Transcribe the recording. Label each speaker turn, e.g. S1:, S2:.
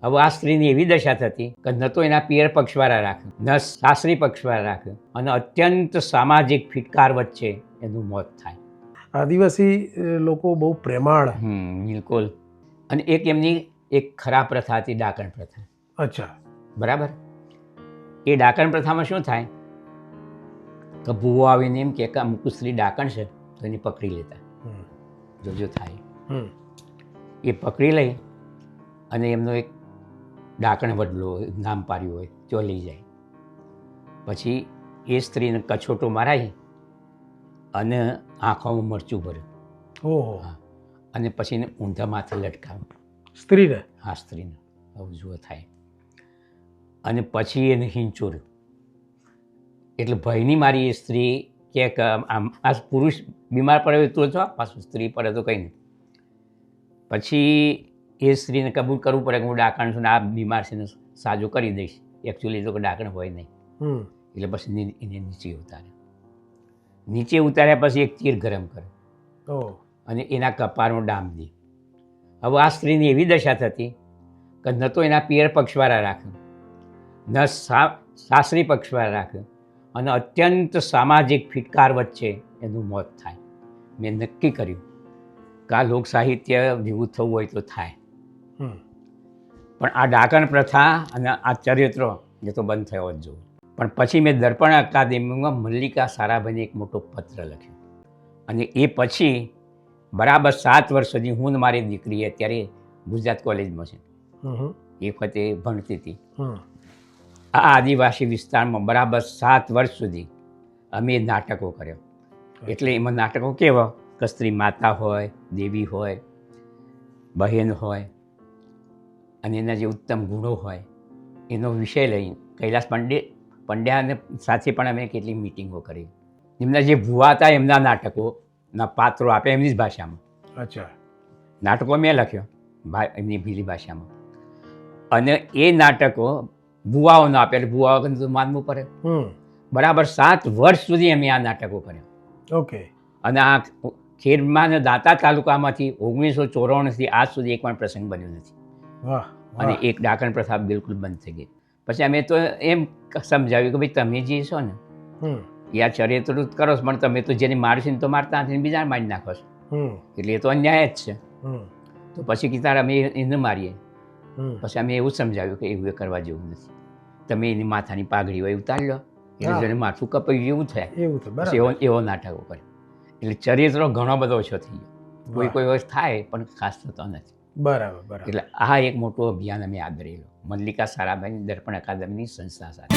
S1: હવે આ સ્ત્રીની એવી દશા થતી કે ન તો એના પિયર પક્ષવાળા રાખે, ન સાસરી પક્ષવાળા રાખે, અને અત્યંત સામાજિક ફિટકાર વચ્ચે એનું મોત થાય.
S2: આદિવાસી લોકો બહુ પ્રેમાળ.
S1: બિલકુલ. અને એક એમની એક ખરાબ પ્રથા હતી, ડાકણ પ્રથા.
S2: અચ્છા.
S1: બરાબર. એ ડાકણ પ્રથામાં શું થાય કે ભૂવો આવીને એમ કે અમુક સ્ત્રી ડાકણ છે તો એને પકડી લેતા. જોજો થાય એ પકડી લઈ અને એમનો એક ડાકણ વડલો નામ પાડ્યું હોય તો લઈ જાય. પછી એ સ્ત્રીને કછોટો મરાય અને આંખોમાં મરચું ભરે.
S2: ઓહો.
S1: અને પછી એને ઊંધા માથે લટકાવે
S2: સ્ત્રીને.
S1: હા, સ્ત્રીને. આવું જુઓ થાય. અને પછી એને હિંચોર્યું. એટલે ભયની મારી એ સ્ત્રી કે આ પુરુષ બીમાર પડે તો જ પાછું સ્ત્રી પડે તો કંઈ નહીં. પછી એ સ્ત્રીને કબૂલ કરવું પડે કે હું ડાકણ છું ને આ બીમાર છે ને સાજો કરી દઈશ. એકચ્યુઅલી તો ડાકણ હોય નહીં. એટલે પછી એને નીચે ઉતારે. નીચે ઉતાર્યા પછી એક તીર ગરમ કરે અને એના કપાળનો ડામ દે. હવે આ સ્ત્રીની એવી દશા થતી કે ન તો એના પિયર પક્ષવાળા રાખે, ન સાસરી પક્ષવાળા રાખે, અને અત્યંત સામાજિક ફિટકાર વચ્ચે એનું મોત થાય. મેં નક્કી કર્યું કે આ લોક સાહિત્ય જેવું થવું હોય તો થાય, પણ આ ડાકણ પ્રથા અને આ ચરિત્રો એ તો બંધ થયો જ જોવું. પણ પછી મેં દર્પણ અકાદમીમાં મલ્લિકા સારાભાઈને એક મોટો પત્ર લખ્યો. અને એ પછી બરાબર 7 વર્ષ સુધી હું ને મારી દીકરી અત્યારે ગુજરાત કોલેજમાં છે. એ વખતે ભણતી હતી. આ આદિવાસી વિસ્તારમાં બરાબર 7 વર્ષ સુધી અમે નાટકો કર્યો. એટલે એમાં નાટકો કેવા કે સ્ત્રી માતા હોય, દેવી હોય, બહેન હોય, અને એના જે ઉત્તમ ગુણો હોય એનો વિષય લઈ કૈલાસ પંડ્યાને સાથે પણ અમે કેટલી મિટિંગો કરી. એમના જે ભુવા હતા એમના નાટકોના પાત્રો આપે એમની જ ભાષામાં.
S2: અચ્છા.
S1: નાટકો મેં લખ્યો એમની ભીલી ભાષામાં. અને એ નાટકો ભુવાઓને આપે એટલે ભુવાઓ તો માનવું પડે. બરાબર 7 વર્ષ સુધી અમે આ નાટકો કર્યા.
S2: ઓકે. અને
S1: આ ખેડમાં અને દાંતા તાલુકામાંથી 1994થી આજ સુધી એક પણ પ્રસંગ બન્યો નથી.
S2: વાહ.
S1: અને એક ડાકણ પ્રથા બિલકુલ બંધ થઈ ગઈ. પછી અમે તો એમ સમજાવ્યું કે ભાઈ તમે જે છો ને એ આ ચરિત્ર કરો છો, પણ તમે તો જેને મારશે ને તો મારતા નથી, બીજા મારી નાખો છો, એટલે એ તો અન્યાય જ છે. તો પછી કીધા અમે એને મારીએ. પછી અમે એવું સમજાવ્યું કે એવું કરવા જેવું નથી. તમે એની માથાની પાઘડી હોય ઉતારી લો, એટલે જેને માથું કપાયું એવું થાય. એવો નાટકો કરે. એટલે ચરિત્રો ઘણો બધો ઓછો થઈ ગયો. કોઈ વર્ષ થાય પણ ખાસ થતો નથી.
S2: બરાબર.
S1: એટલે આ એક મોટું અભિયાન અમે આદરેલો મલ્લિકા સારાભાઈની દર્પણ અકાદમીની સંસ્થા સાથે.